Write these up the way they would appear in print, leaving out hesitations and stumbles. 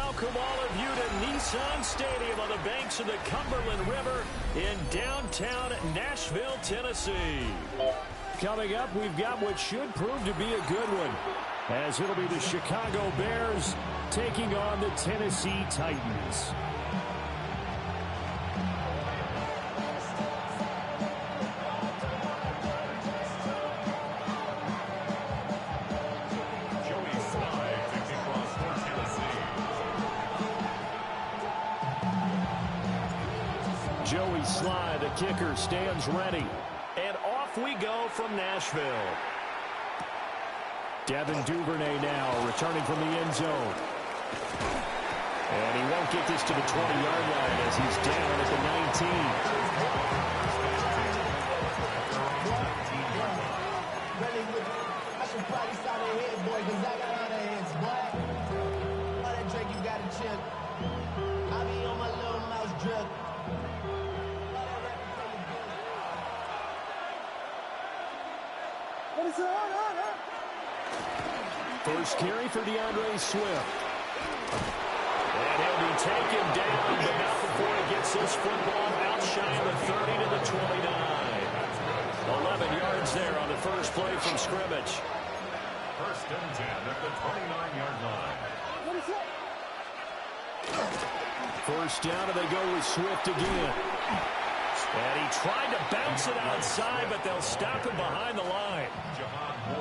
welcome all of you to Nissan Stadium on the banks of the Cumberland River in downtown Nashville, Tennessee. Coming up, we've got what should prove to be a good one, as it'll be the Chicago Bears taking on the Tennessee Titans. Joey Sly, the kicker, stands ready. And off we go from Nashville. Devin Duvernay now returning from the end zone. And he won't get this to the 20-yard line as he's down at the 19. First carry for DeAndre Swift. And he'll be taken down, but not before he gets this football out shy of the 30 to the 29. 11 yards there on the first play from scrimmage. First and 10 at the 29-yard line. First down, and they go with Swift again. And he tried to bounce it outside, but they'll stop him behind the line.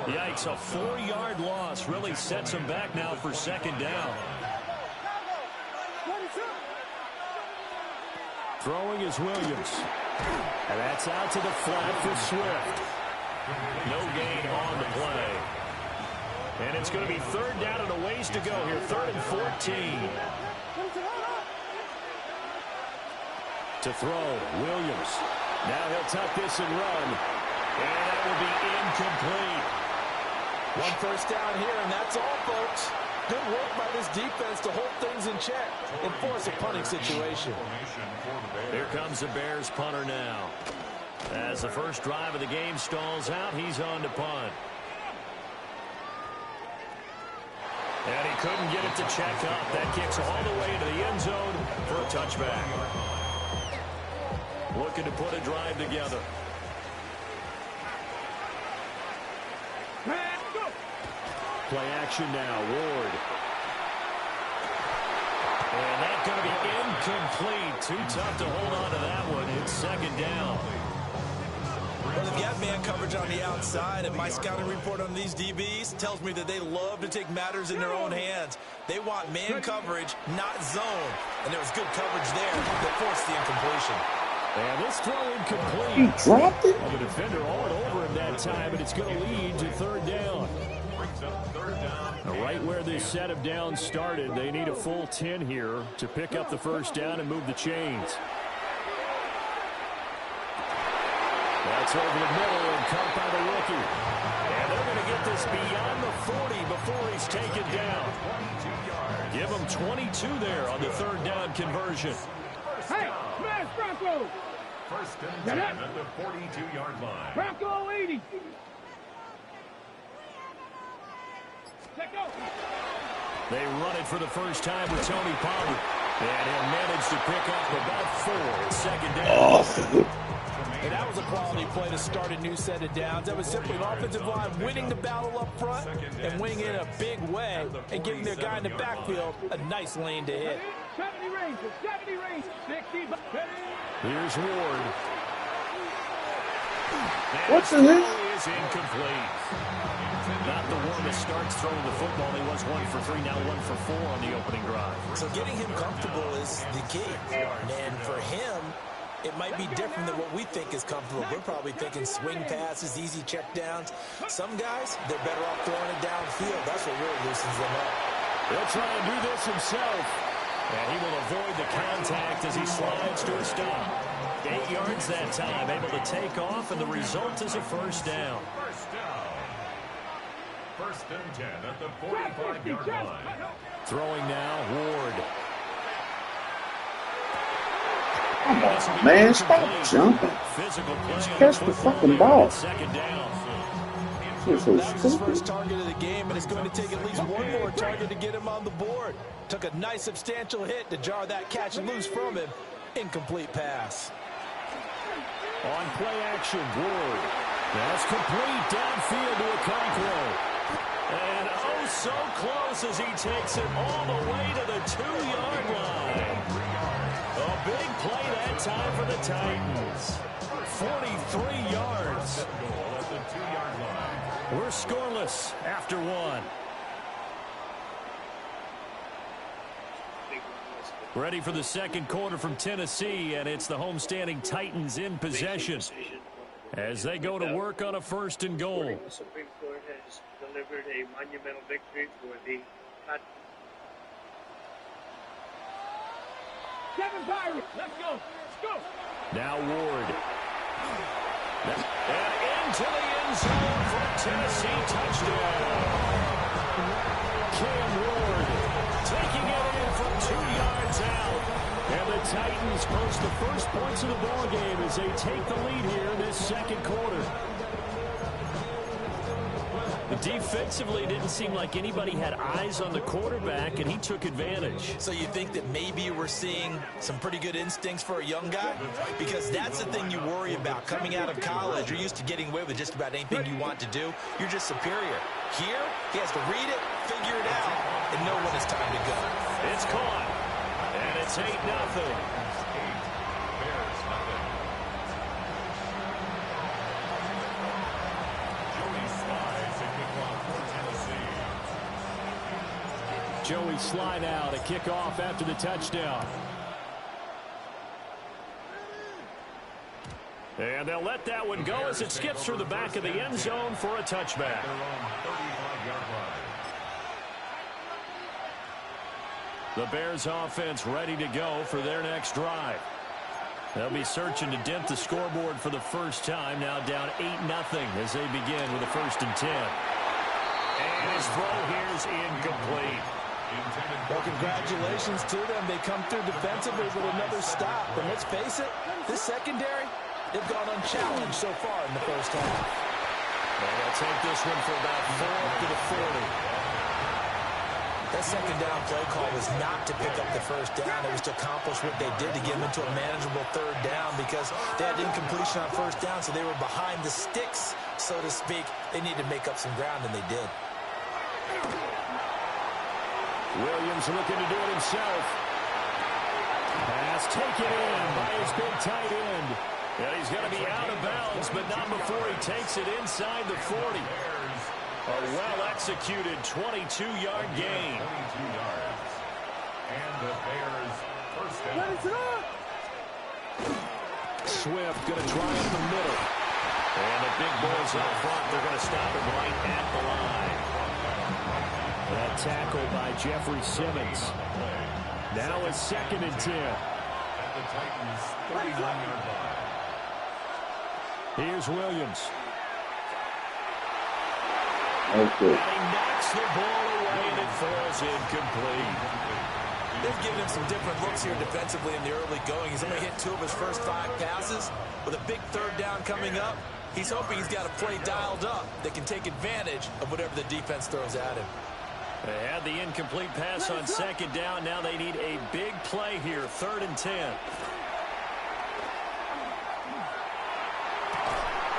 Yikes, a 4-yard loss really sets him back now for second down. Throwing is Williams. And that's out to the flat for Swift. No gain on the play. And it's going to be third down and a ways to go here. 3rd and 14. To throw, Williams. Now he'll tuck this and run. And that will be incomplete. One first down here, and that's all, folks. Good work by this defense to hold things in check and force a punting situation. Here comes the Bears punter now. As the first drive of the game stalls out, he's on to punt. And he couldn't get it to check up. That kicks all the way to the end zone for a touchback. Looking to put a drive together. Play action now, Ward. And that's going to be incomplete. Too tough to hold on to that one. It's second down. Well, they've got man coverage on the outside, and my scouting report on these DBs tells me that they love to take matters in their own hands. They want man coverage, not zone. And there was good coverage there that forced the incompletion. And this throw incomplete. He dropped it. Well, the defender all over him that time, but it's going to lead to third down. Right where this set of downs started, they need a full 10 here to pick up the first down and move the chains. That's over the middle and caught by the rookie. And they're going to get this beyond the 40 before he's taken down. Give him 22 there on the third down conversion. Hey, smash Bronco! First and 10 at the 42-yard line. Bronco 80! They run it for the first time with Tony Pollard. And he'll manage to pick up about 4 at second down. And that was a quality play to start a new set of downs. That was simply an offensive line winning the battle up front and winning in a big way and giving their guy in the backfield a nice lane to hit. 70 range, 60. Here's Ward. What the heck? Is incomplete. Not the one that starts throwing the football. He was 1 for 3, now 1 for 4 on the opening drive. So getting him comfortable is the key. And for him, it might be different than what we think is comfortable. We're probably thinking swing passes, easy check downs. Some guys, they're better off throwing it downfield. That's what really loosens them up. He'll try and do this himself. And he will avoid the contact as he slides to a stop. 8 yards that time, able to take off, and the result is a first down. First and 10 at the 45-yard line. Throwing now, Ward. Come on, man, stop jumping. Physical play. Just catch the fucking ball. Second down. You're so That was his stupid. first target of the game, and it's going to take at least one more target to get him on the board. Took a nice substantial hit to jar that catch loose from him. Incomplete pass. On play action, Ward. That's complete downfield to Okonkwo. And oh, so close as he takes it all the way to the 2-yard line. A big play that time for the Titans. 43 yards. We're scoreless after one. Ready for the second quarter from Tennessee, and it's the homestanding Titans in possession as they go to work on a 1st and goal. The Supreme Court has delivered a monumental victory for the Kevin Byron, let's go. Let's go. Now Ward. And into the end zone for a Tennessee touchdown. Cam Ward taking it in from 2 yards out. And the Titans post the first points of the ballgame as they take the lead here in this second quarter. Defensively, it didn't seem like anybody had eyes on the quarterback, and he took advantage. So you think that maybe we're seeing some pretty good instincts for a young guy? Because that's the thing you worry about. Coming out of college, you're used to getting away with just about anything you want to do. You're just superior. Here, he has to read it, figure it out, and know when it's time to go. It's caught, and it's 8-0. Joey Slide out, a kickoff after the touchdown. And they'll let that one go as it skips through the back of the end zone for a touchback. The Bears offense ready to go for their next drive. They'll be searching to dent the scoreboard for the first time, now down 8-0 as they begin with a 1st and 10. And his throw here is incomplete. Well, congratulations to them. They come through defensively with another stop. And let's face it, this secondary, they've gone unchallenged so far in the first half. And they'll take this one for about 4 up to the 40. That second down play call was not to pick up the first down. It was to accomplish what they did to get them into a manageable 3rd down because they had incompletion on 1st down, so they were behind the sticks, so to speak. They needed to make up some ground, and they did. Williams looking to do it himself. Pass taken in by his big tight end. And he's going to be out of bounds, but not before he takes it inside the 40. A well-executed 22-yard gain. And the Bears first down. Swift going to try in the middle. And the big boys up front, they're going to stop him right at the line. That tackle by Jeffrey Simmons. Now a 2nd and 10. At the Titans' 39-yard line. Here's Williams. Okay. And he knocks the ball away, and it falls incomplete. They've given him some different looks here defensively in the early going. He's only hit 2 of his first 5 passes. With a big 3rd down coming up, he's hoping he's got a play dialed up that can take advantage of whatever the defense throws at him. They had the incomplete pass on 2nd down. Now they need a big play here, 3rd and 10.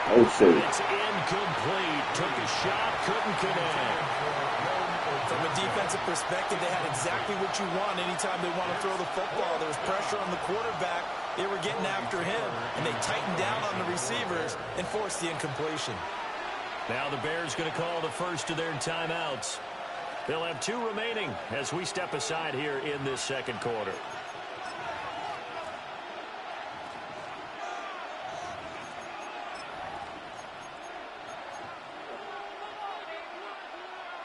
Oh, shit. It's incomplete. Took a shot, couldn't connect. From a defensive perspective, they had exactly what you want anytime they want to throw the football. There was pressure on the quarterback. They were getting after him, and they tightened down on the receivers and forced the incompletion. Now the Bears going to call the first of their timeouts. They'll have 2 remaining as we step aside here in this second quarter.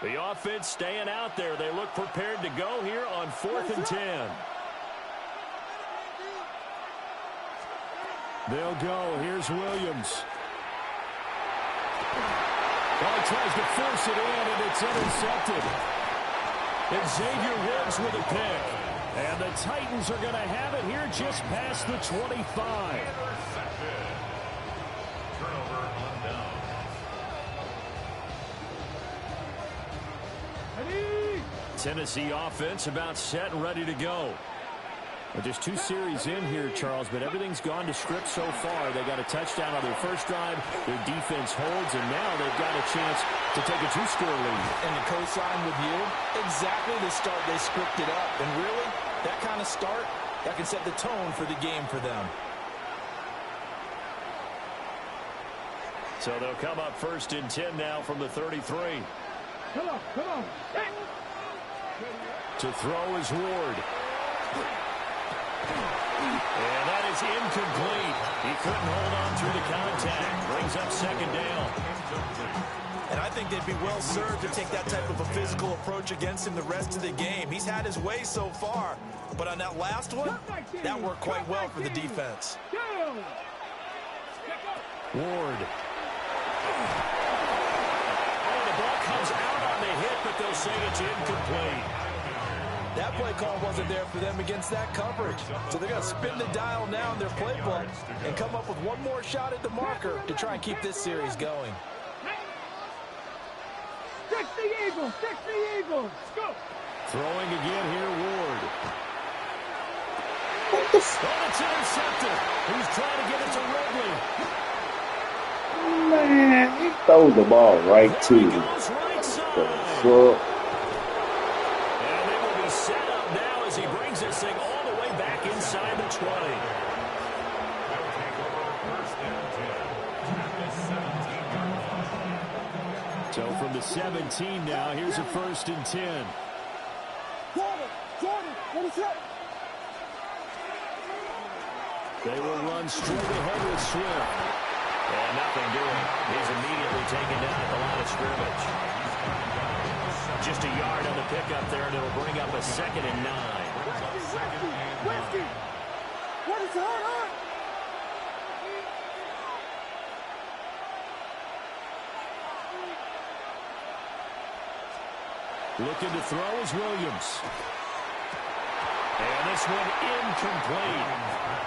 The offense staying out there. They look prepared to go here on 4th and 10. They'll go. Here's Williams. Well, he tries to force it in, and it's intercepted. And Xavier Woods with a pick. And the Titans are going to have it here just past the 25. Turnover on down. Tennessee offense about set and ready to go. Well, just 2 series in here, Charles, but everything's gone to script so far. They got a touchdown on their first drive. Their defense holds, and now they've got a chance to take a 2-score lead. And to co-sign with you, exactly the start they scripted up. And really, that kind of start, that can set the tone for the game for them. So they'll come up 1st and 10 now from the 33. Come on, come on. To throw is Ward. And that is incomplete. He couldn't hold on through the contact. Brings up 2nd down. And I think they'd be well served to take that type of a physical approach against him the rest of the game. He's had his way so far. But on that last one, that worked quite well for the defense. Ward. Oh, the ball comes out on the hit, but they'll say it's incomplete. That play call wasn't there for them against that coverage. So they're going to spin the dial now in their playbook and come up with one more shot at the marker to try and keep this series going. Fix the Eagles! Fix the Eagles! Go! Throwing again here, Ward. What the Oh, it's intercepted. He's trying to get it to Ridley. man? He throws the ball right to He him. goes right side. The fuck? And they will be set up now as he brings this thing all the way back inside the 20. So from the 17 now, here's a 1st and 10. Jordan, what is up? They will run straight ahead with Swift. And nothing doing. He's immediately taken down at the line of scrimmage. Just a yard on the pickup there, and it'll bring up a 2nd and 9. Whiskey! What is going on? Looking to throw is Williams. And this one incomplete.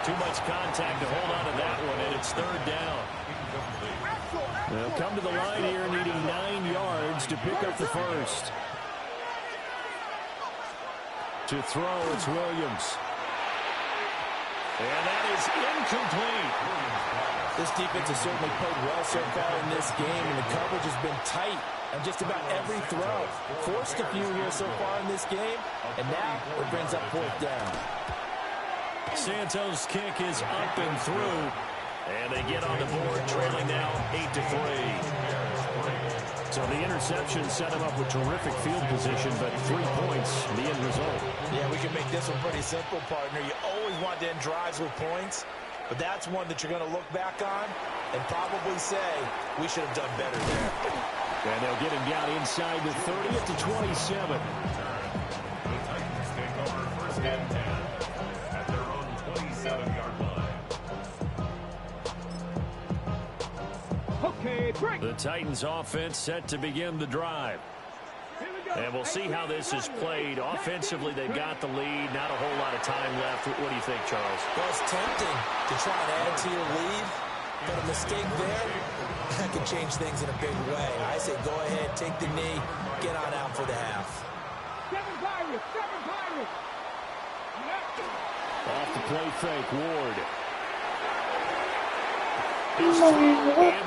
Too much contact to hold on to that one, and it's 3rd down. They'll come to the line here needing 9 yards to pick up the 1st. To throw, it's Williams. And that is incomplete. This defense has certainly played well so far in this game, and the coverage has been tight on just about every throw. Forced a few here so far in this game, and now it brings up 4th down. Santos' kick is up and through, and they get on the board, trailing now 8-3. So the interception set him up with terrific field position, but 3 points, the end result. Yeah, we can make this one pretty simple, partner. You always want to end drives with points, but that's one that you're going to look back on and probably say, we should have done better there. And they'll get him down inside the 30 at the 27. The Titans take over 1st and 10 at their own 27-yard line. Okay, break. The Titans offense set to begin the drive. Here we go. And we'll see how this is played. Offensively, they've got the lead. Not a whole lot of time left. What do you think, Charles? Well, it's tempting to try and add to your lead, but a mistake there, that can change things in a big way. I say go ahead, take the knee, get on out for the half. 7 Pirates, 7 Pirates. Off the play fake, Ward.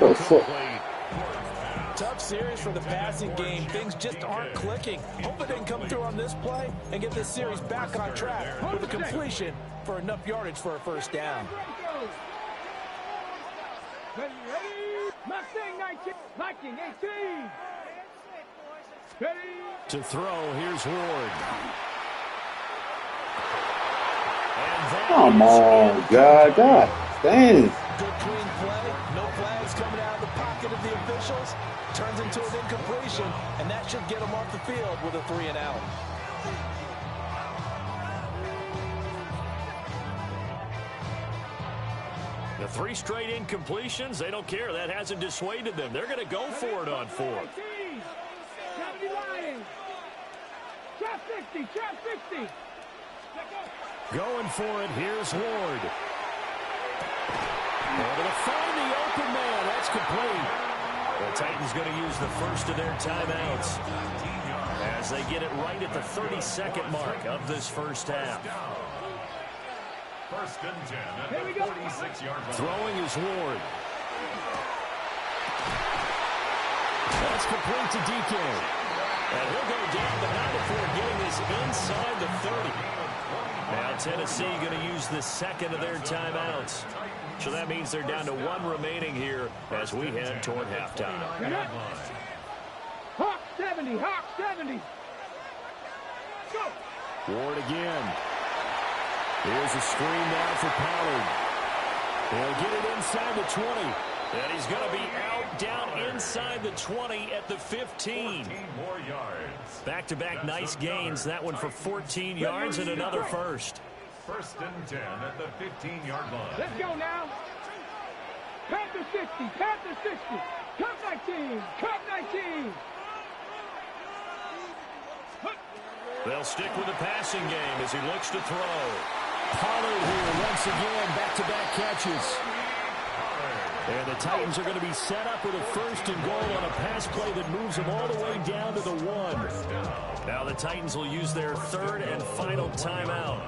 What the fuck? Tough series for the passing game. Things just aren't clicking. Hope it didn't come through on this play and get this series back on track with a completion for enough yardage for a 1st down. Ready, ready. Mustang 19, Viking 18. Ready. To throw, here's Ward. And that Come is on, God. God dang. Good clean play. No flags coming out of the pocket of the officials. Turns into an incompletion, and that should get them off the field with a 3 and out. The 3 straight incompletions, they don't care. That hasn't dissuaded them. They're going to go for it on 4th. 70 Lions. Trap 50, trap 50. Going for it, here's Ward. Able to find the open man. That's complete. The Titans going to use the first of their timeouts as they get it right at the 32nd mark of this first half. First and 10 at the 46-yard line. Throwing is Ward. That's complete to DK. And he'll go down, but not before getting this inside the 30. Now Tennessee going to use the second of their timeouts. So that means they're down to one remaining here as we head toward halftime. Hawk 70, Hawk 70. Go. Ward again. Here's a screen now for Pollard. He'll get it inside the 20. And he's going to be out down inside the 20 at the 15. 14 more yards. Back-to-back nice gains. That one for 14 yards and another first. First and 10 at the 15-yard line. Let's go now. Panther 60, Panther 60. Cup 19, Cup 19. They'll stick with the passing game as he looks to throw. Pollard here once again, back-to-back catches. And the Titans are going to be set up with a first and goal on a pass play that moves them all the way down to the 1. Now the Titans will use their third and final timeout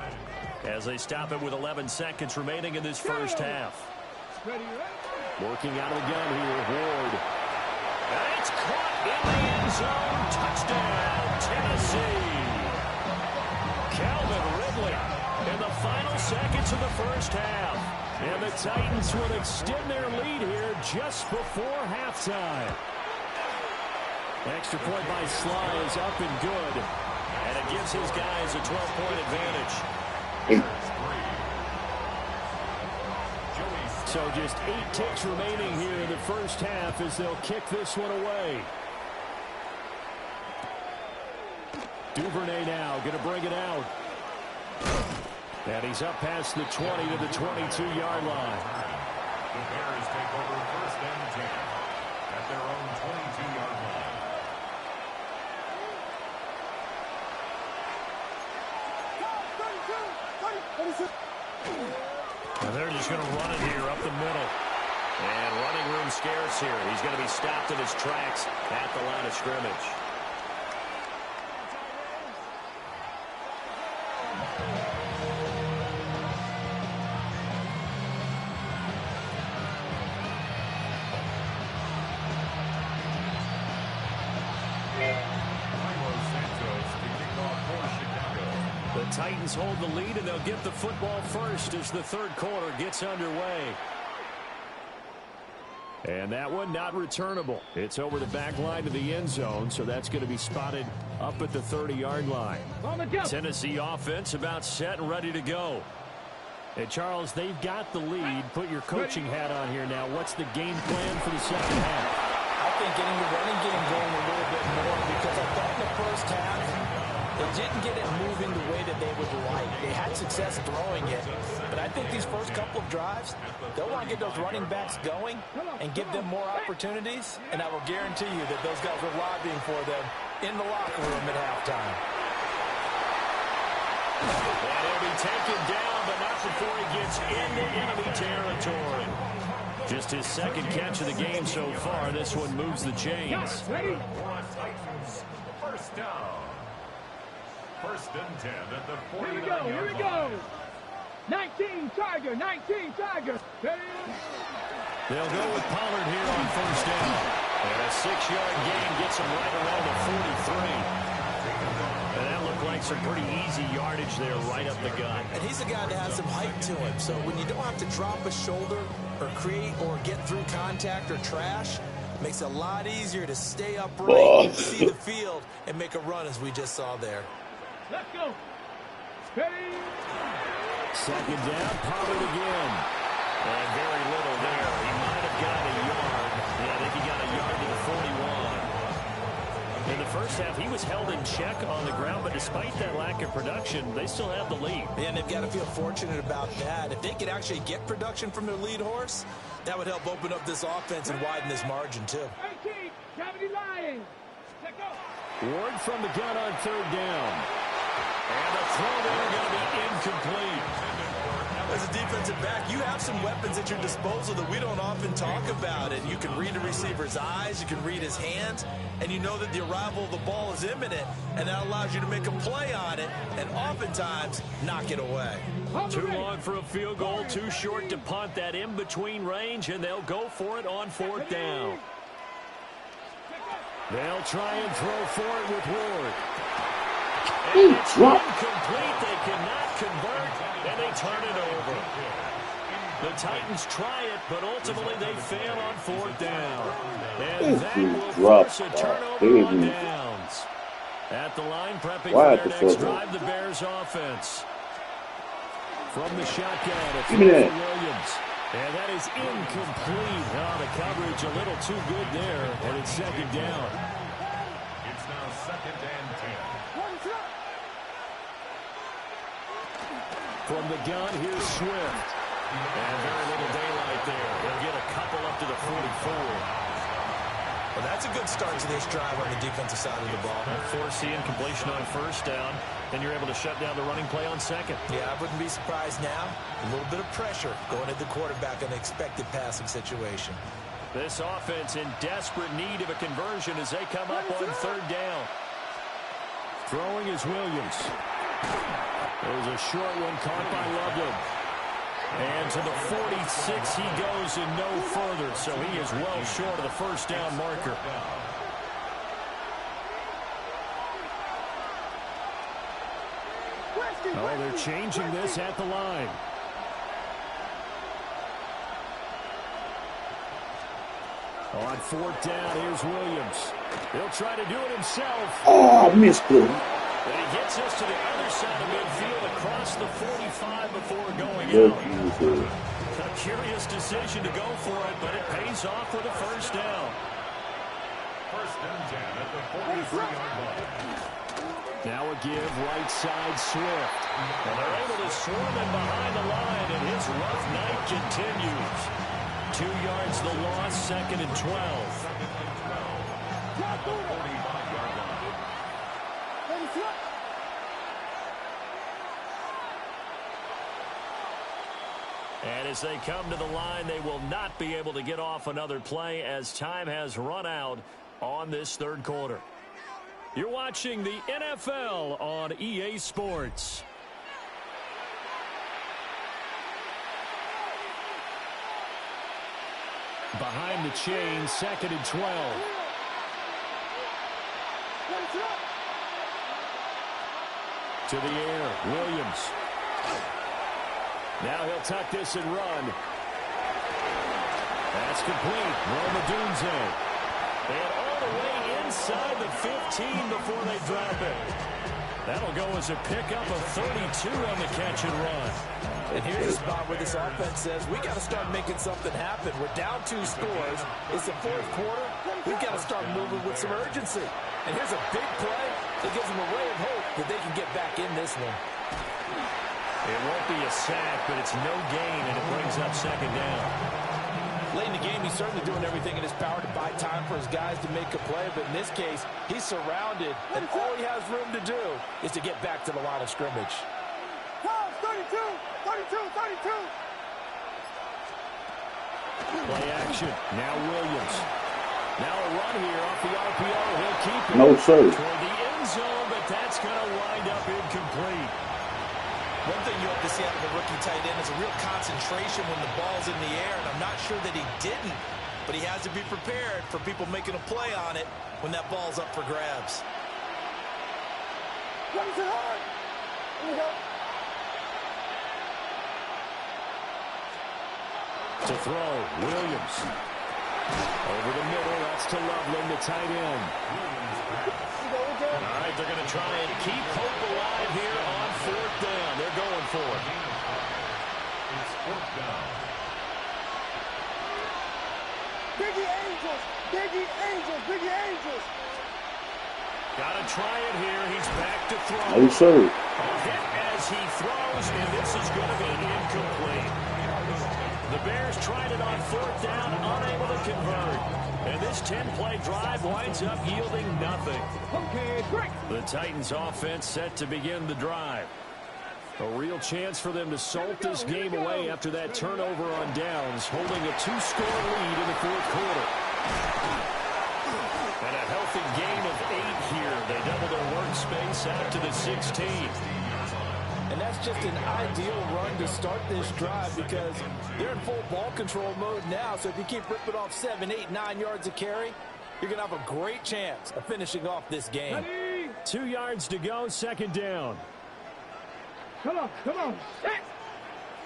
as they stop it with 11 seconds remaining in this first half. Working out of the gun here, Ward. And it's caught in the end zone. Touchdown, Tennessee. Calvin Ridley in the final seconds of the first half. And the Titans will extend their lead here just before halftime. Extra point by Sly is up and good. And it gives his guys a 12-point advantage. So just 8 ticks remaining here in the first half as they'll kick this one away. Duvernay now going to bring it out. And he's up past the 20 to the 22-yard line. The Bears take over first and 10 at their own 22-yard line. And they're just going to run it here up the middle. And running room scarce here. He's going to be stopped in his tracks at the line of scrimmage. Titans hold the lead, and they'll get the football first as the third quarter gets underway. And that one not returnable. It's over the back line to the end zone, so that's going to be spotted up at the 30-yard line. Tennessee offense about set and ready to go. And, Charles, they've got the lead. Put your coaching hat on here now. What's the game plan for the second half? I think getting the running game going a little bit more because I thought in the first half they didn't get it moving the way that they would like. They had success throwing it, but I think these first couple of drives, they'll want to get those running backs going and give them more opportunities, and I will guarantee you that those guys were lobbying for them in the locker room at halftime. And he'll be taken down, but not before he gets into enemy territory. Just his second catch of the game so far. This one moves the chains. First down. First and 10 at the 49-yard line. Here we go. 19 Tiger, 19 Tiger. They'll go with Pollard here on first down. And a 6-yard gain gets him right around the 43. And that looked like some pretty easy yardage there right up the gut. And he's a guy that has some height to him, so when you don't have to drop a shoulder or create or get through contact or trash, makes it a lot easier to stay upright, see the field, and make a run as we just saw there. Let's go. Ready. Second down, Pollard again. And very little there. He might have got a yard. Yeah, I think he got a yard to the 41. In the first half, he was held in check on the ground, but despite that lack of production, they still have the lead. And they've got to feel fortunate about that. If they could actually get production from their lead horse, that would help open up this offense and widen this margin, too. 18, gravity line. Let's go. Ward from the gun on third down. And the throw there going to be incomplete. As a defensive back, you have some weapons at your disposal that we don't often talk about. And you can read the receiver's eyes, you can read his hands, and you know that the arrival of the ball is imminent, and that allows you to make a play on it and oftentimes knock it away. Too long for a field goal, too short to punt. That in-between range, and they'll go for it on 4th down. They'll try and throw for it with Ward. And it's incomplete. They cannot convert, and they turn it over. The Titans try it, but ultimately they fail on 4th down. And that will force a turnover on downs. At the line, prepping for their next drive, the Bears offense. From the shotgun, it's Williams. And that is incomplete. Oh, the coverage a little too good there, and it's 2nd down. It's now 2nd and 10. From the gun, here's Swift. And very little daylight there. They'll get a couple up to the 44. Well, that's a good start to this drive on the defensive side of the ball. Force the incompletion on 1st down. Then you're able to shut down the running play on 2nd. Yeah, I wouldn't be surprised now. A little bit of pressure going at the quarterback in an expected passing situation. This offense in desperate need of a conversion as they come up on 3rd down. Throwing is Williams. There's a short one caught by Loveland. And to the 46 he goes and no further, so he is well short of the 1st down marker. Oh, they're changing this at the line. On 4th down, here's Williams. He'll try to do it himself. Oh, I missed it. And he gets us to the other side of midfield across the 45 before going out. A curious decision to go for it, but it pays off with a 1st down. 1st and 10 at the 43-yard line. Now a give, right side, Swift. And they're able to swarm him behind the line, and his rough night continues. 2 yards the loss, 2nd and 12. At the 45-yard line. And as they come to the line, they will not be able to get off another play as time has run out on this 3rd quarter. You're watching the NFL on EA Sports. Behind the chain, 2nd and 12. To the air, Williams. Now he'll tuck this and run. That's complete. Roma Dunze. And all the way inside the 15 before they drop it. That'll go as a pickup of 32 on the catch and run. And here's a spot where this offense says, we got to start making something happen. We're down 2 scores. It's the 4th quarter. We've got to start moving with some urgency. And here's a big play that gives them a ray of hope that they can get back in this one. It won't be a sack, but it's no gain, and it brings up 2nd down. Late in the game, he's certainly doing everything in his power to buy time for his guys to make a play. But in this case, he's surrounded, and all he has room to do is to get back to the line of scrimmage. 32, 32, 32. Play action. Now Williams. Now a run here off the RPO. He'll keep it. No, sir. Toward the end zone, but that's going to wind up incomplete. One thing you have to see out of a rookie tight end is a real concentration when the ball's in the air, and I'm not sure that he didn't, but he has to be prepared for people making a play on it when that ball's up for grabs. Here we go. To throw, Williams. Over the middle, that's to Loveland, the tight end. All right, they're going to try and keep hope alive here on 4th down. They're going for it. It's 4th down. Biggie Angels, Biggie Angels, Biggie Angels. Got to try it here. He's back to throw. No, sir. A hit as he throws, and this is going to be incomplete. The Bears tried it on 4th down, unable to convert. And this 10-play drive winds up yielding nothing. Okay, break. The Titans offense set to begin the drive. A real chance for them to salt this game away after that turnover on downs, holding a 2-score lead in the fourth quarter. And a healthy gain of 8 here. They double their workspace out to the 16. And that's just an ideal run to start this drive because they're in full ball control mode now. So if you keep ripping off 7, 8, 9 yards of carry, you're going to have a great chance of finishing off this game. 2 yards to go, second down. Come on. Set.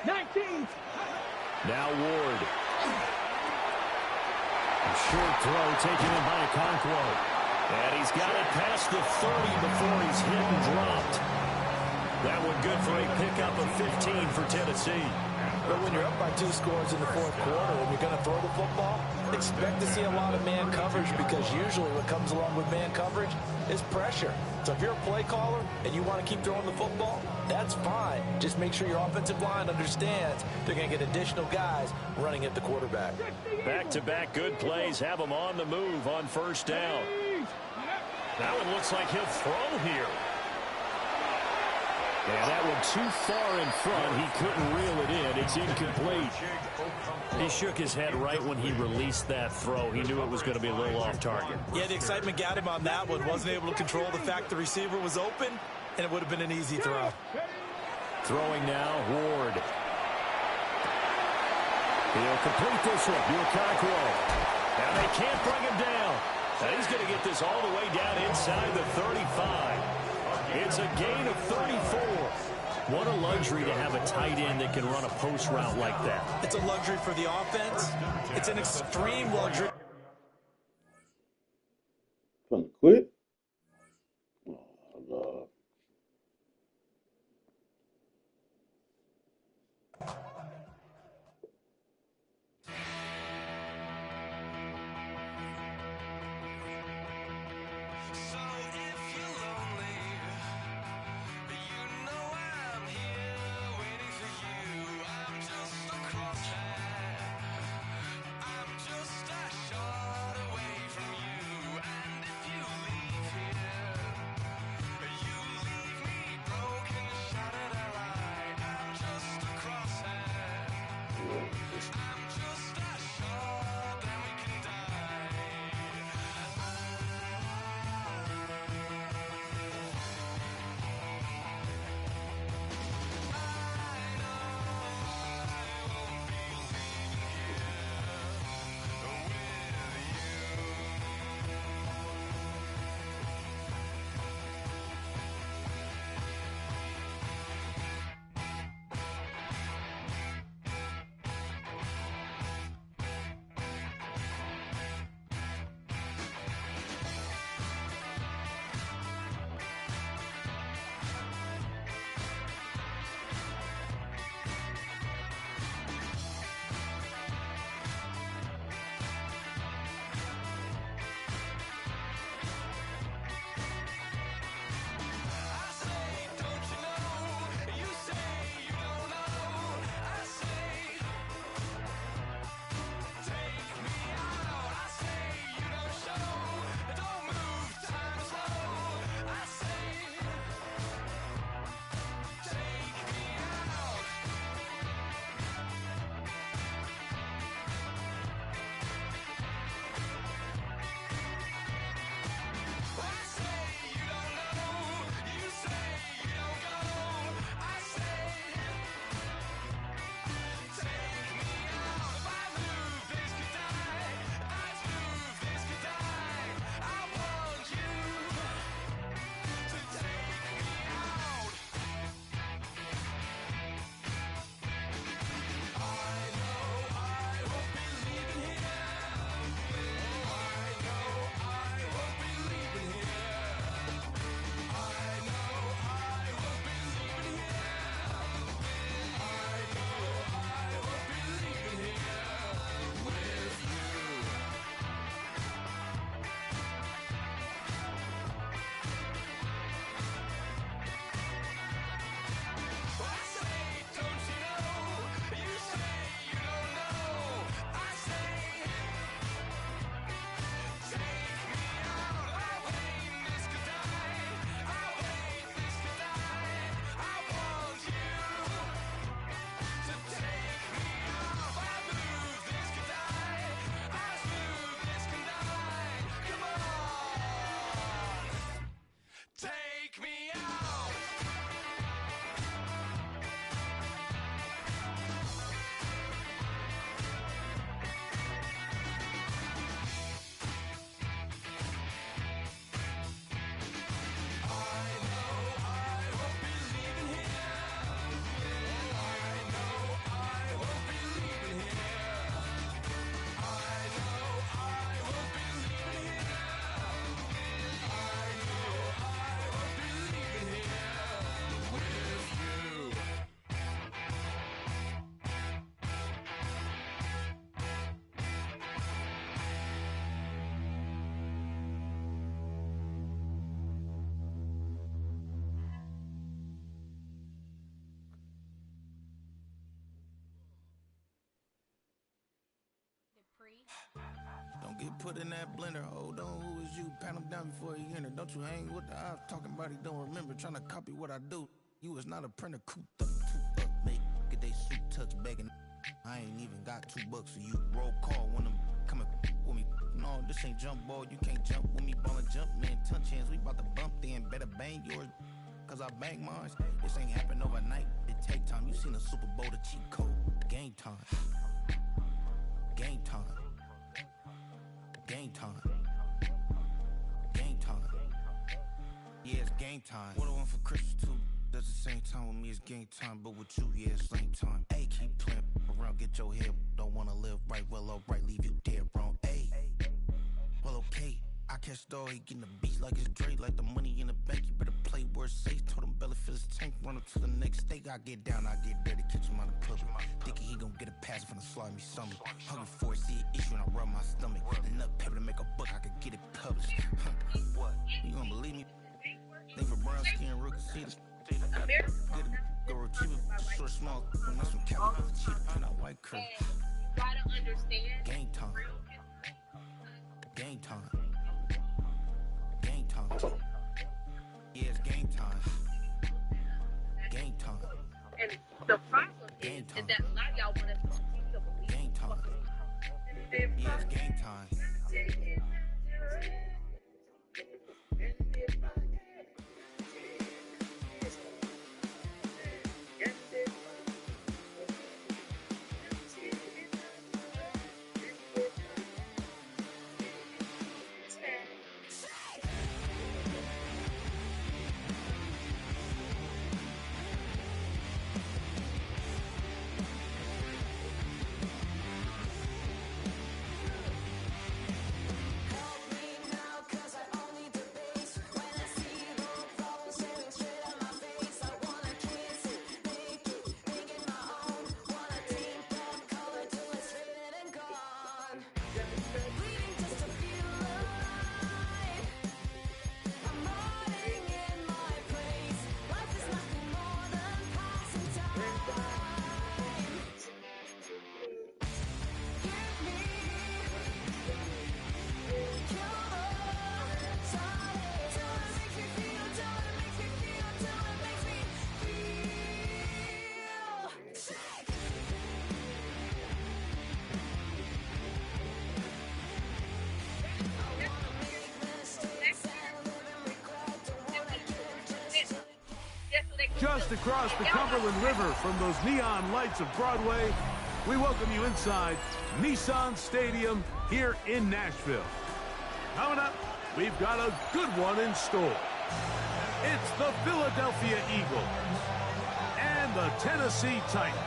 19. Now Ward. A short throw taken in by Okonkwo. And he's got it past the 30 before he's hit and dropped. That one good for a pickup of 15 for Tennessee. But when you're up by 2 scores in the fourth quarter and you're going to throw the football, expect to see a lot of man coverage because usually what comes along with man coverage is pressure. So if you're a play caller and you want to keep throwing the football, that's fine. Just make sure your offensive line understands they're going to get additional guys running at the quarterback. Back-to-back good plays have him on the move on first down. That one looks like he'll throw here. And that one too far in front. He couldn't reel it in. It's incomplete. He shook his head right when he released that throw. He knew it was going to be a little off target. Yeah, the excitement got him on that one. Wasn't able to control the fact the receiver was open, and it would have been an easy throw. Throwing now, Ward. He'll complete this one. Okonkwo. Now they can't bring him down. Now he's going to get this all the way down inside the 35. It's a gain of 34. What a luxury to have a tight end that can run a post route like that. It's a luxury for the offense. It's an extreme luxury. From the quit? Oh, Lord. Don't get put in that blender. Hold on, who is you? Pat him down before he enter. Don't you hang with the ops talking about he don't remember. Trying to copy what I do. You is not a printer. Cooped up, make get they suit touch begging. I ain't even got $2 for you. Roll call when I'm coming with me. No, this ain't jump ball. You can't jump with me. Ball and jump, man. Touch hands. We about to bump then. Better bang yours. Cause I bang mine. This ain't happen overnight. It take time. You seen the Super Bowl, the cheat code. Game time. Game time. Game time. Game time. Yeah, it's game time. What I want for Christmas too. That's the same time with me, it's game time. But with you, yeah, it's same time. Hey, keep playing around, get your head. Don't wanna live right, well, alright, leave you dead wrong. Hey, well, okay. I catch the dog, he getting the beats like it's Dre, like the money in the bank. You better play where it's safe. Told him belly fill his tank, run up to the next steak. I get down, I get dirty, catch him on the public. Thinking he gon' get a pass from the slide me something. Hungry for it, see an issue and I rub my stomach. Enough paper to make a book, I could get it published. What? You gonna believe me? Think for brown skin, real can see this. Go retrieve it, short, small, and that's some Cali. Cheetah print out white curve. Gotta understand. Game time. Game time. Game time. Yeah, it's game time. Game time. And the problem is that a lot of y'all want us to believe. Game time. Yeah, it's game time. Just across the Cumberland River from those neon lights of Broadway, we welcome you inside Nissan Stadium here in Nashville. Coming up, we've got a good one in store. It's the Philadelphia Eagles and the Tennessee Titans.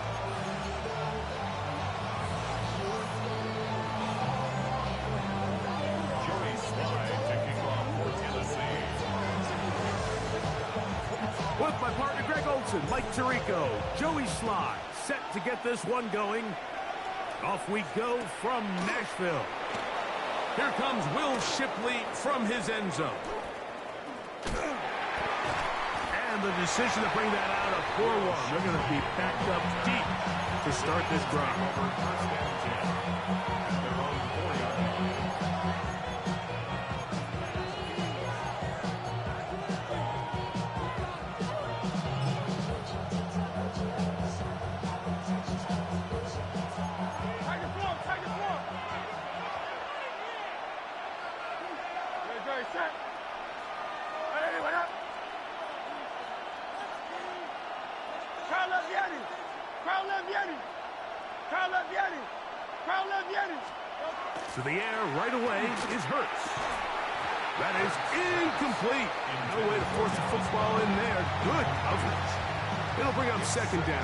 With my partner Greg Olson, Mike Tirico, Joey Sly, set to get this one going. Off we go from Nashville. Here comes Will Shipley from his end zone. And the decision to bring that out of 4-1. They're going to be backed up deep to start this drive. To the air right away is Hurts. That is incomplete. No way to force the football in there. Good coverage. It'll bring up second down.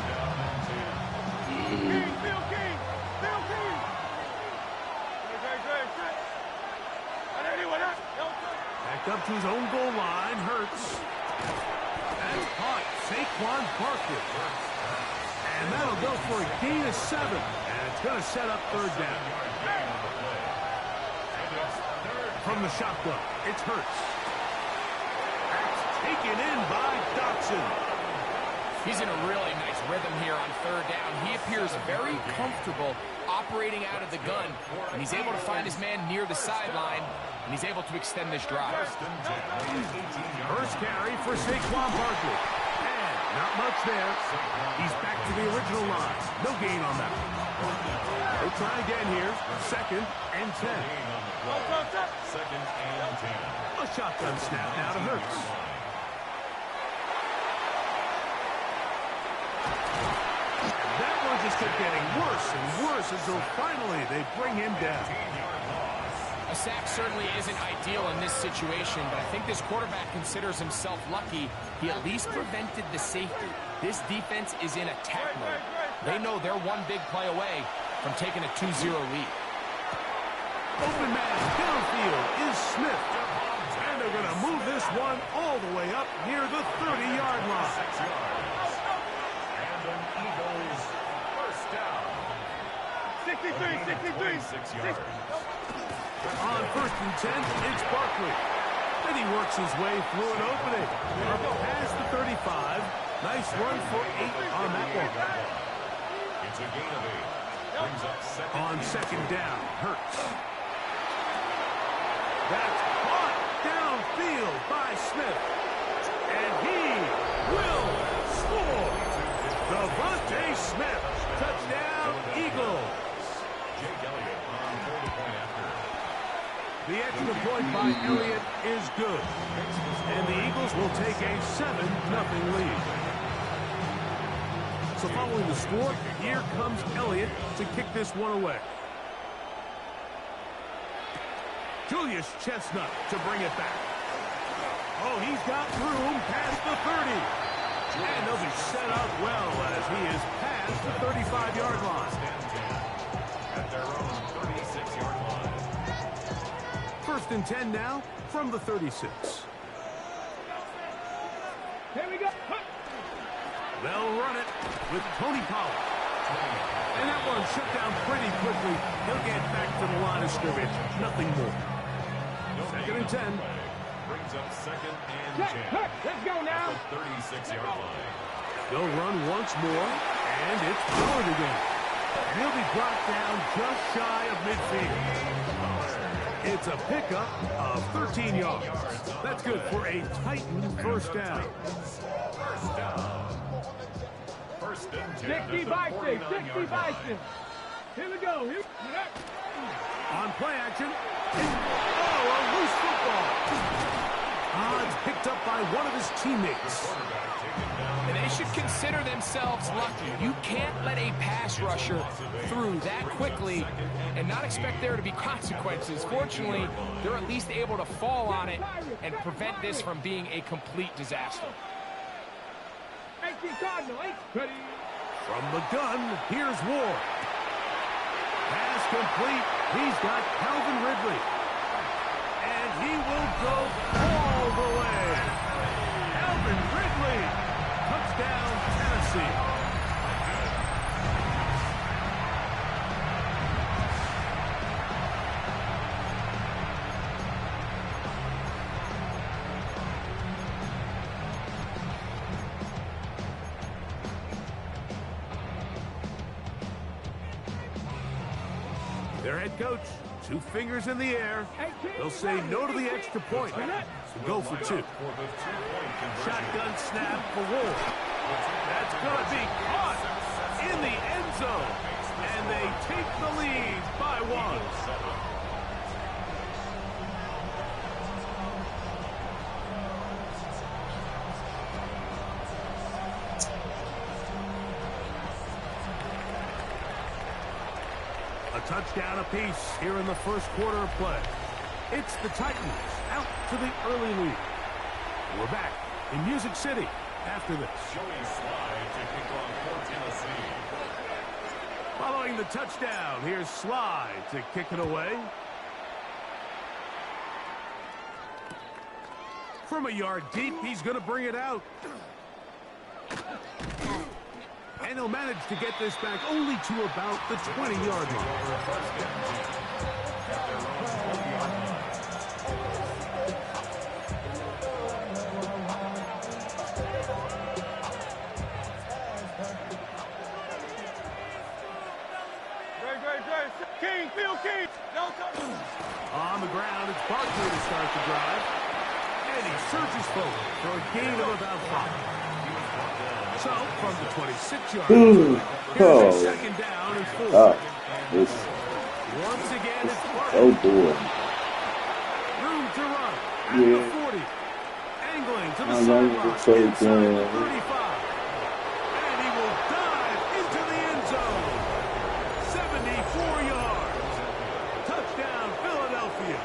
Bill King! Back up to his own goal line. Hurts. That's caught. Saquon Barkley. And that'll go for a gain of 7. And it's going to set up third down. From the shotgun, it's Hurts. That's taken in by Dotson. He's in a really nice rhythm here on third down. He appears very comfortable operating out of the gun, and he's able to find his man near the sideline, and he's able to extend this drive. First carry for Saquon Barkley. And not much there. He's back to the original line. No gain on that. They'll try again here. 2nd and 10. Second and 10. A shotgun snap now to Hurts. That one just kept getting worse and worse until finally they bring him down. A sack certainly isn't ideal in this situation, but I think this quarterback considers himself lucky. He at least prevented the safety. This defense is in attack mode. They know they're one big play away from taking a 2-0 lead. Open man downfield is Smith. And they're going to move this one all the way up near the 30-yard line. 6 yards. And an Eagles first down. 63. 6 yards. On 1st and 10, it's Barkley. And he works his way through an opening. Up past the 35. Nice run for 8 on that one. It's a gain of 8. Brings up second. On 2nd down, Hurts. That's caught downfield by Smith. And he will score. Devontae Smith. Touchdown, Eagles. Jake Elliott on for the point after. The extra point by Elliott is good. And the Eagles will take a 7-0 lead. So following the score, here comes Elliott to kick this one away. Julius Chestnut to bring it back. Oh, he's got room past the 30. And they'll be set up well as he is past the 35-yard line. At their own 36-yard line. 1st and 10 now from the 36. Here we go. They'll run it with Tony Pollard. And that one shut down pretty quickly. He'll get back to the line of scrimmage. Nothing more. 2nd and 10. Brings up 2nd and 10. Let's go now. At the 36-yard line. They'll run once more, and it's Pollard again. And he'll be brought down just shy of midfield. It's a pickup of 13 yards. That's good for a Titan first down. First down. 1st and 10. 60 Bison. 60 Bison. Here we go. On play action. A loose football. It's picked up by one of his teammates. And they should consider themselves lucky. You can't let a pass rusher through that quickly and not expect there to be consequences. Fortunately, they're at least able to fall on it and prevent this from being a complete disaster. From the gun, here's Ward. Pass complete. He's got Calvin Ridley. And he will go all the way. Calvin Ridley. Touchdown, Tennessee. Their head coach, 2 fingers in the air. They'll say no to the extra point. Go for 2. Shotgun snap for Wolf. That's going to be caught in the end zone. And they take the lead by 1. A touchdown apiece here in the first quarter of play. It's the Titans out to the early lead. We're back in Music City after this. Joey Slye to kick off for Tennessee. Following the touchdown, here's Slye to kick it away. From a yard deep, he's going to bring it out. And he'll manage to get this back only to about the 20-yard line. On the ground, it's Barkley to start the drive. And he surges forward for a gain of about 5. So, from the 26-yard line, here's a second down and 4. Once again, it's Barkley. Oh, boy. Room to run at the 40. Angling to the sideline inside the 35. And he will dive into the end zone. 74 yards. Touchdown, Philadelphia.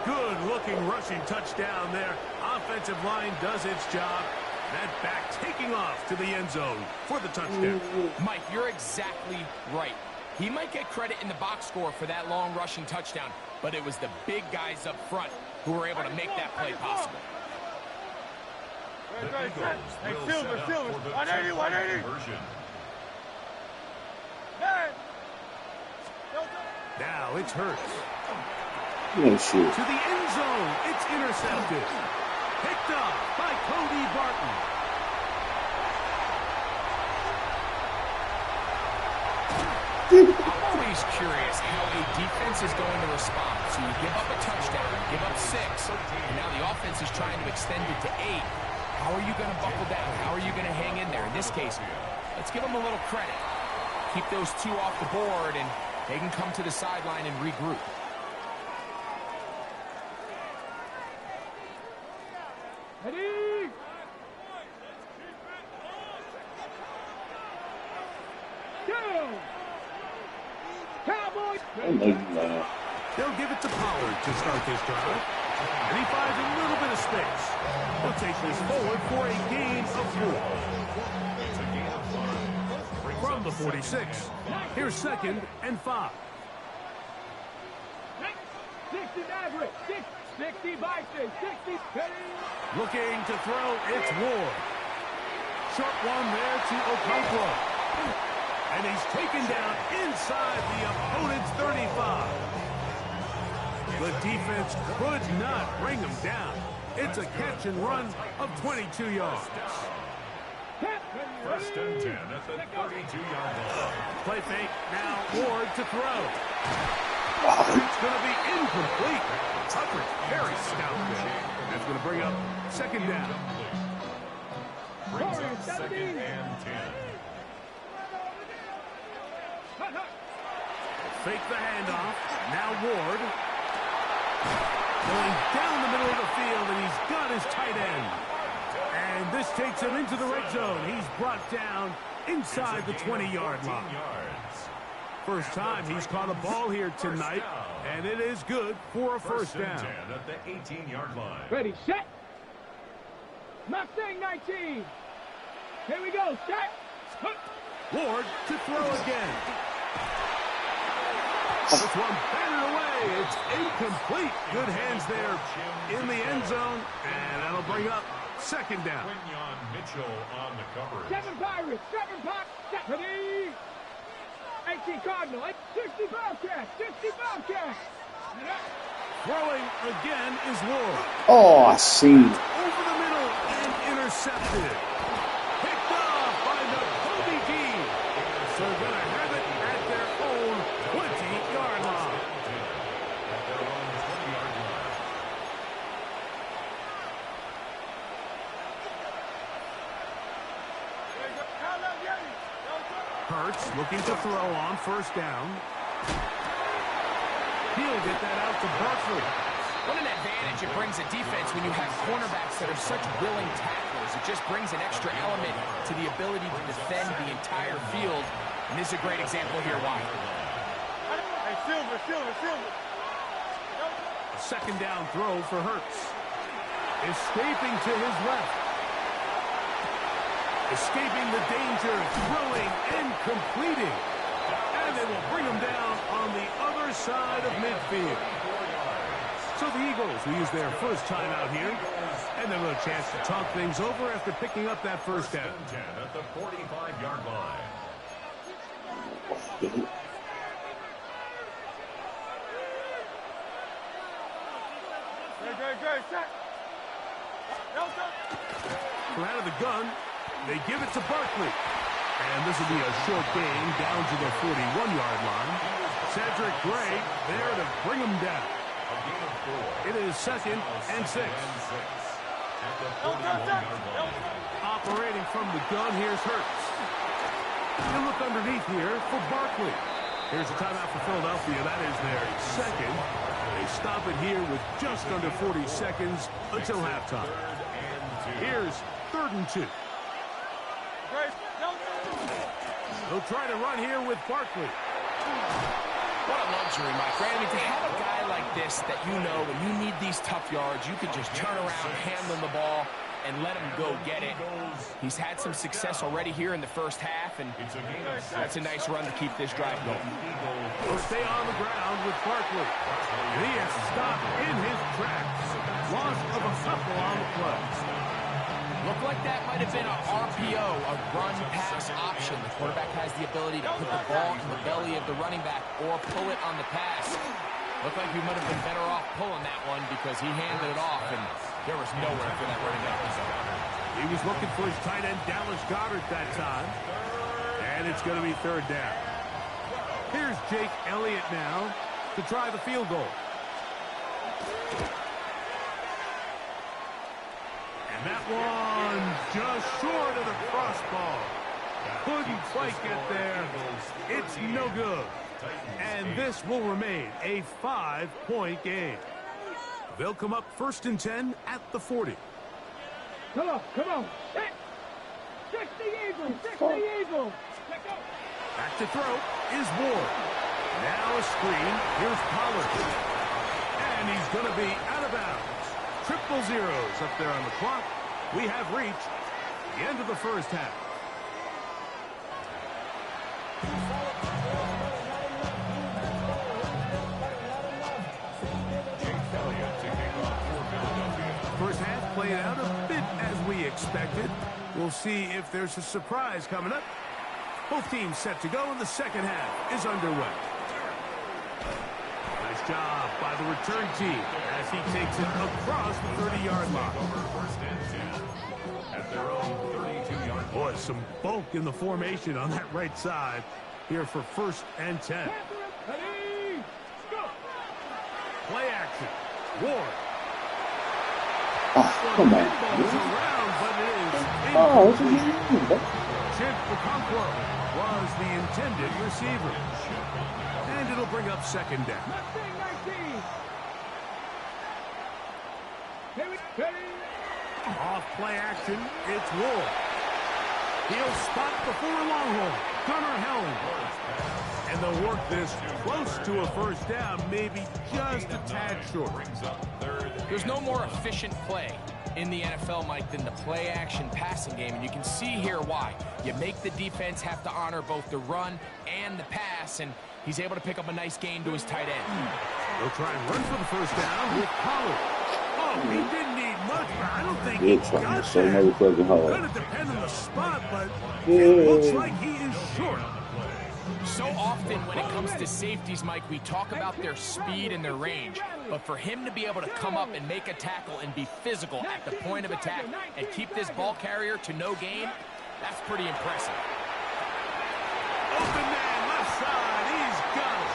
Good-looking rushing touchdown there. Offensive line does its job. That back taking off to the end zone for the touchdown. Mike, you're exactly right. He might get credit in the box score for that long rushing touchdown, but it was the big guys up front who were able to make that play possible. Hey, Silver, 180, 180. Now it's Hurts. Oh, shit. To the end zone. It's intercepted. Picked up by Cody Barton. I'm always curious how a defense is going to respond. So you give up a touchdown, you give up 6, and now the offense is trying to extend it to 8. How are you going to buckle down? How are you going to hang in there? In this case, let's give them a little credit. Keep those 2 off the board, and they can come to the sideline and regroup. Ready? Go! Cowboys! I know you lying. They'll give it to Pollard to start this drive. And he finds a little bit of space. He'll take this forward for a gain of 4. From the 46, here's 2nd and 5. 60 Maverick, 60 Bison, 60 Penny. Looking to throw, it's Ward. Short one there to Okonkwo. And he's taken down inside the opponent's 35. The defense could not bring him down. It's a catch and run of 22 yards. First and 10 at the 32-yard line. Play fake, now Ward to throw. It's going to be incomplete. Tucker's very stout there. That's going to bring up 2nd down. Brings up 2nd and 10. Fake the handoff. Now Ward. Going down the middle of the field, and he's got his tight end. And this takes him into the red zone. He's brought down inside the 20-yard line. First time he's caught a ball here tonight, and it is good for a first down. 10 at the 18-yard line. Ready, set. Mustang 19. Here we go, set. Ward to throw again. This one batted away. It's incomplete. Good hands there in the end zone, and that'll bring up 2nd down. Quinyon Mitchell on the coverage. 7 Pirates, 7 Pirates. Ready. 18 Cardinal, 60 Bobcats, 60 Bobcats. Throwing again is Ward. Oh, I see. Over the middle and intercepted. Picked off by the Kobe team. So they're going to have it at their own 20-yard line. Hurts looking to throw on 1st down. He'll get that out to Barkley. What an advantage it brings a defense when you have cornerbacks that are such willing tacklers. It just brings an extra element to the ability to defend the entire field. And this is a great example here why. Hey, Silver. A 2nd down throw for Hurts. Escaping to his left. Escaping the danger, throwing and completing. And they will bring him down on the other side of midfield. So the Eagles will use their first time out here. And they'll have a chance to talk things over after picking up that 1st down. 10 at the 45-yard line. From out of the gun, they give it to Barkley. And this will be a short gain down to the 41-yard line. Cedric Gray there to bring him down. It is 2nd and 6. Operating from the gun, here's Hurts. You look underneath here for Barkley. Here's a timeout for Philadelphia. That is their second. They stop it here with just under 40 seconds until halftime. Here's 3rd and 2. They'll try to run here with Barkley. What a luxury, Mike. Right? I mean, to have a guy like this that you know when you need these tough yards, you can just turn around, hand him the ball, and let him go get it. He's had some success already here in the first half, and that's a nice run to keep this drive going. He'll stay on the ground with Barkley. He is stopped in his tracks. Loss of a couple on the play. Looked like that might have been a RPO, a run-pass option. The quarterback has the ability to put the ball in the belly of the running back or pull it on the pass. Looked like he might have been better off pulling that one because he handed it off, and there was nowhere for that running back. He was looking for his tight end, Dallas Goedert, that time. And it's going to be 3rd down. Here's Jake Elliott now to try the field goal. And that one just short of the crossbar. Couldn't quite get there. It's no good. And this will remain a 5-point game. They'll come up 1st and 10 at the 40. Come on, come on. 60 Eagles, 60 Eagles. Back to throw is Ward. Now a screen. Here's Pollard. And he's going to be out of bounds. 0-0 up there on the clock. We have reached the end of the first half. First half played out a bit as we expected. We'll see if there's a surprise coming up. Both teams set to go, and the second half is underway. Nice job by the return team as he takes it across the 30-yard line. At their own 32-yard line. Boy, some bulk in the formation on that right side here for 1st and 10. Play action. Ward. Oh, come on. Around, but it is Chip Okonkwo was the intended receiver. And it'll bring up 2nd down. Off play action, it's Ward. He'll spot before Longhorn, Gunnar Helling. And they'll work this close to a 1st down, maybe just a tad short. There's no more efficient play in the NFL, Mike, than the play-action passing game, and you can see here why. You make the defense have to honor both the run and the pass, and he's able to pick up a nice gain to his tight end. They'll try and run for the 1st down with Pollard. Oh, he didn't need much, but I don't think he got that. Going to depend on the spot, but it looks like he is short. So often when it comes to safeties, Mike, we talk about their speed and their range. But for him to be able to come up and make a tackle and be physical at the point of attack and keep this ball carrier to no gain, that's pretty impressive. Open man, left side, he's got it.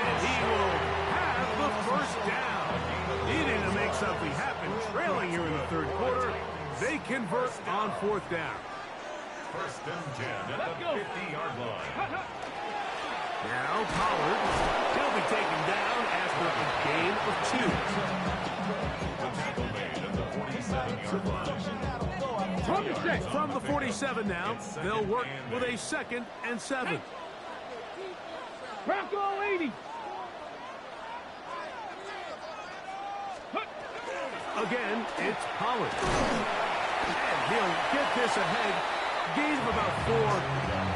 And he will have the 1st down. Needing to make something happen, trailing here in the 3rd quarter. They convert on 4th down. 1st and 10 at the 50-yard line. Now Pollard, he'll be taken down after a gain of 2. The tackle made at the 47-yard line. From the 47 now, they'll work with a 2nd and 7. Bronco 80. Again, it's Pollard. And he'll get this ahead. Gain of about 4,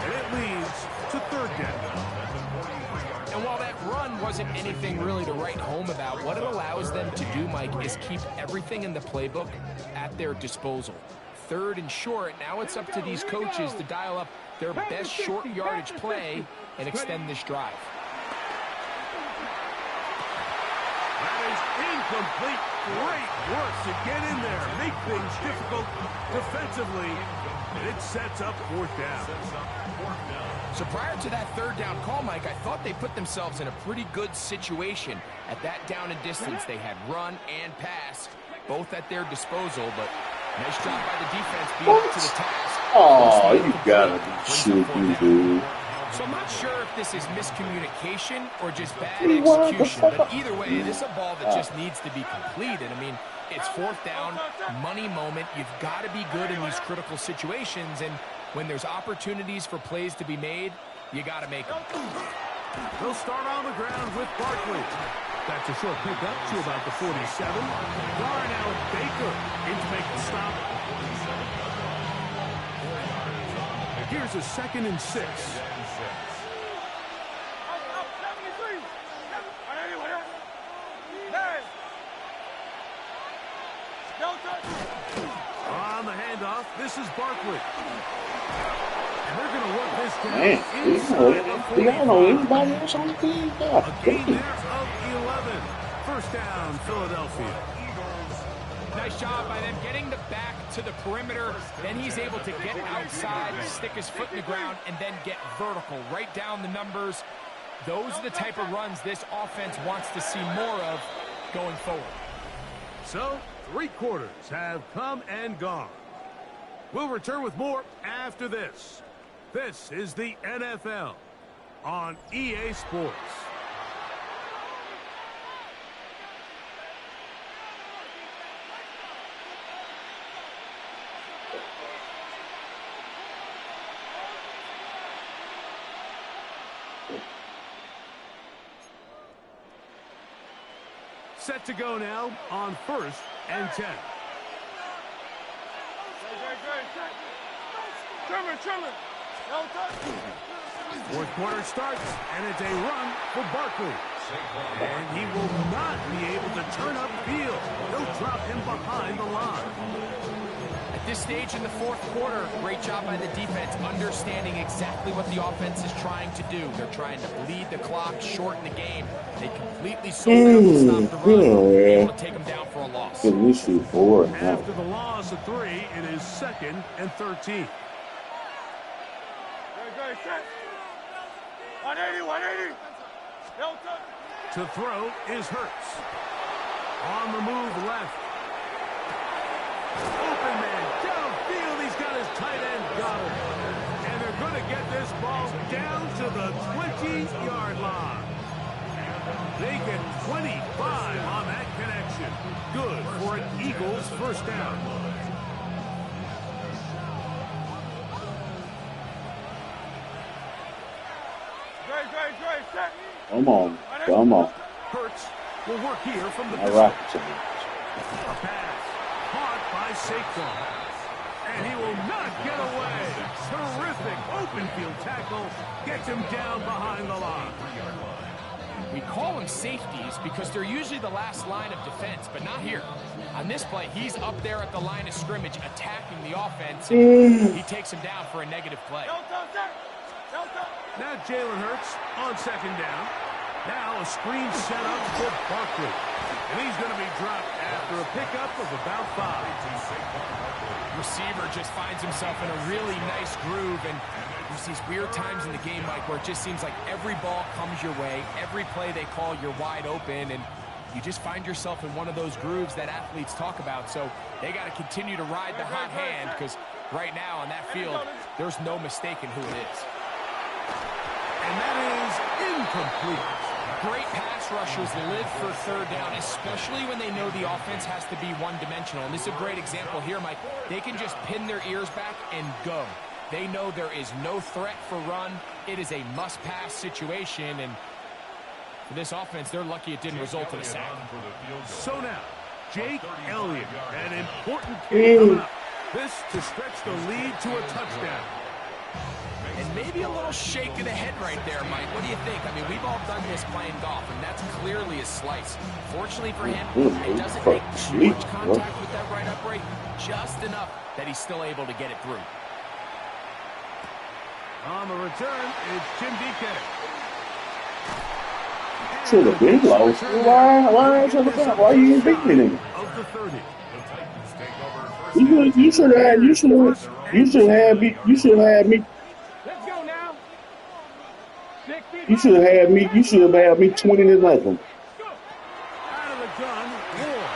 and it leads to 3rd down. And while that run wasn't anything really to write home about, what it allows them to do, Mike, is keep everything in the playbook at their disposal. 3rd and short, now it's up to these coaches to dial up their best short yardage play and extend this drive. That is incomplete. Great work to get in there, make things difficult defensively, and it sets up 4th down. So prior to that 3rd down call, Mike, I thought they put themselves in a pretty good situation. At that down and distance, they had run and pass, both at their disposal, but nice job by the defense being up to the task. Oh, you gotta be shitting, dude. So I'm not sure if this is miscommunication or just bad execution, but either way, this is a ball that just needs to be completed. I mean, it's 4th down, money moment. You've got to be good in these critical situations, and when there's opportunities for plays to be made, you got to make them. They'll start on the ground with Barkley. That's a short pickup to about the 47. Darnell Baker in to make the stop. Here's a 2nd and 6. On the handoff, this is Barkley. And they're going to work this down inside the 45. Do y'all know anybody else on the team? A gain there of 11. 1st down, Philadelphia. Nice job by them getting the back to the perimeter. Then he's able to get outside, stick his foot in the ground, and then get vertical. Right down the numbers. Those are the type of runs this offense wants to see more of going forward. So, 3 quarters have come and gone. We'll return with more after this. This is the NFL on EA Sports. Set to go now on 1st and 10. Fourth quarter starts, and it's a run for Barkley. And he will not be able to turn upfield. They'll drop him behind the line. At this stage in the 4th quarter, great job by the defense understanding exactly what the offense is trying to do. They're trying to bleed the clock, shorten the game. They completely sold out to stop the run, able to take them down for a loss. After the loss of 3, it is 2nd and 13. 180. To throw is Hurts. On the move left. Open man downfield. He's got his tight end got him. And they're going to get this ball down to the 20-yard line. They get 25 on that connection. Good for an Eagles 1st down. Come on. Come on. Hurts will work here from the All right. A pass caught by Saquon. And he will not get away. Terrific open field tackle. Gets him down behind the line. We call them safeties because they're usually the last line of defense, but not here. On this play, he's up there at the line of scrimmage attacking the offense, and he takes him down for a negative play. Now Jalen Hurts on 2nd down. Now a screen set up for Barkley. And he's going to be dropped after a pickup of about 5. Receiver just finds himself in a really nice groove, and there's these weird times in the game, Mike, where it just seems like every ball comes your way, every play they call, you're wide open, and you just find yourself in one of those grooves that athletes talk about. So they got to continue to ride the hot hand, because right now on that field, there's no mistaking who it is. And that is incomplete. Great pass rushers live for 3rd down, especially when they know the offense has to be one-dimensional. And this is a great example here, Mike. They can just pin their ears back and go. They know there is no threat for run. It is a must-pass situation, and for this offense, they're lucky it didn't result in a sack. So now, Jake Elliott, an important kick coming up. This to stretch the lead to a touchdown. And maybe a little shake of the head right there, Mike. What do you think? I mean, we've all done this playing golf, and that's clearly a slice. Fortunately for him, it doesn't make too much contact with that right upright, just enough that he's still able to get it through. On the return, it's Jim DK. Should have been close. Why you ain't beat me then? Of the 30. You should have had me. You should have had me. Let's go now. 60. You should have had me. You should have had me 20-0. Out of the gun, Ward.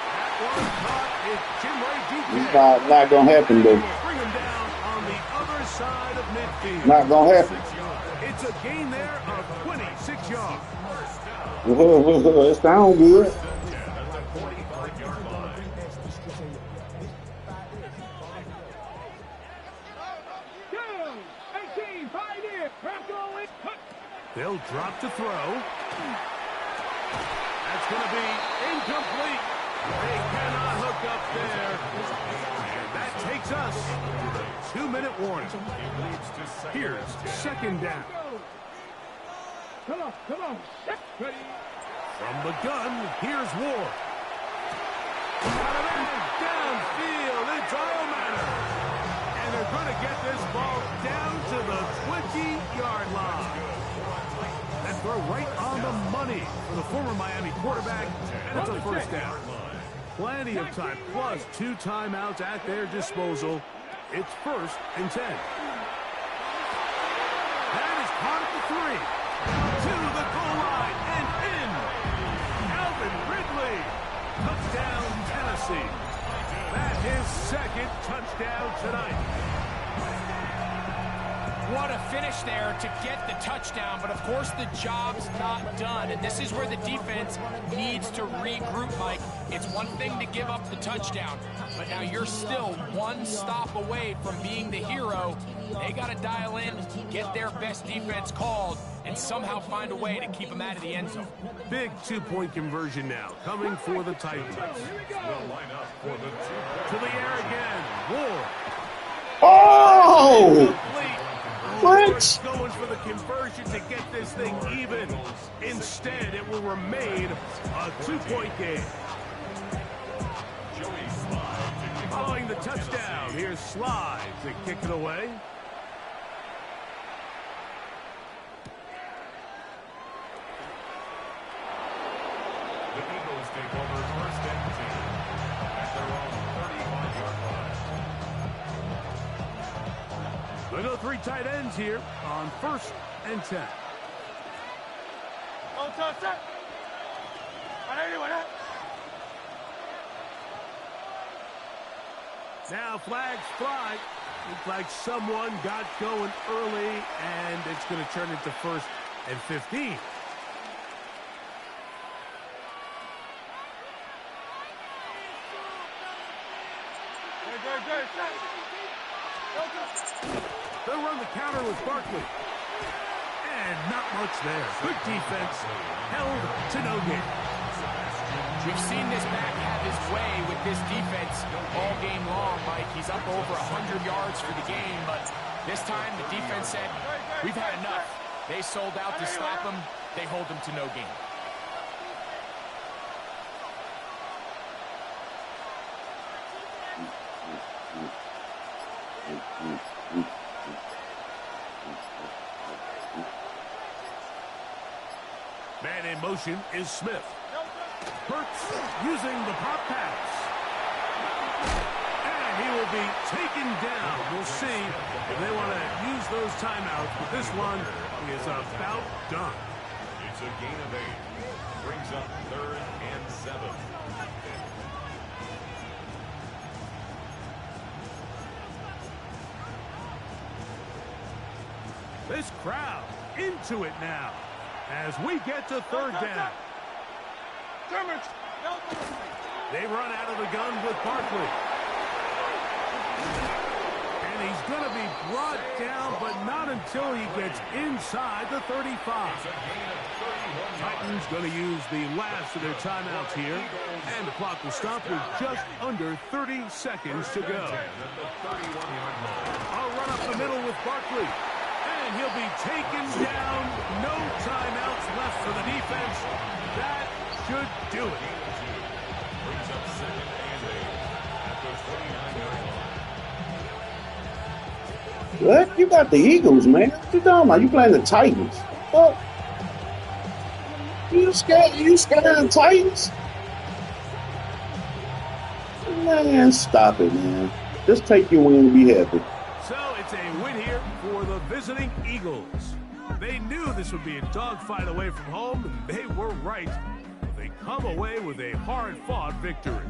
That one caught is Jim Ray DK. It's not gonna happen though. Bring him down on the other side of midfield. Not gonna happen. It's a gain there of 26 yards. It sounds good. They'll drop to throw. That's going to be incomplete. They cannot hook up there. And that takes us to the 2-minute warning. Here's second down. Come on. From the gun, here's Ward. Downfield, it's all matter. And they're going to get this ball down to the 20-yard line. That throw right on the money for the former Miami quarterback, and it's a first down. Plenty of time, plus 2 timeouts at their disposal. It's 1st and 10. That is caught at the 3. To the goal line and in. Alvin Ridley. Touchdown, Tennessee. That's his second touchdown tonight. What a finish there to get the touchdown, but of course the job's not done, and this is where the defense needs to regroup, Mike. It's one thing to give up the touchdown, but now you're still one stop away from being the hero. They got to dial in, get their best defense called, and somehow find a way to keep them out of the end zone. Big 2-point conversion now, coming for the Titans. To the air again, Ward. Oh! What? Going for the conversion to get this thing even. Instead, it will remain a 2-point game. Following the touchdown, here's Slide to kick it away. The Eagles take over 1st and 10 at their own 35-yard line. They go 3 tight ends here on 1st and 10. Now flags fly. Looks like someone got going early, and it's going to turn into 1st and 15. They'll run the counter with Barkley. And not much there. Good defense. Held to no gain. We've seen this back have his way with this defense all game long, Mike. He's up over 100 yards for the game, but this time the defense said, we've had enough. They sold out to stop him. They hold him to no gain. Man in motion is Smith. Hurts using the pop pass. And he will be taken down. We'll see if they want to use those timeouts, but this one is about done. It's a gain of 8. Brings up 3rd and 7. This crowd into it now as we get to 3rd down. They run out of the gun with Barkley. And he's going to be brought down, but not until he gets inside the 35. Titans going to use the last of their timeouts here, and the clock will stop with just under 30 seconds to go. I'll run up the middle with Barkley. And he'll be taken down. No timeouts left for the defense. That should do it. Brings up 2nd and 8 at the 29-yard line. What? You got the Eagles, man. What you talking about? You playing the Titans. What? You scared of the Titans? Man, stop it, man. Just take your win and be happy. So it's a win here for the visiting Eagles. They knew this would be a dogfight away from home, and they were right. They come away with a hard-fought victory.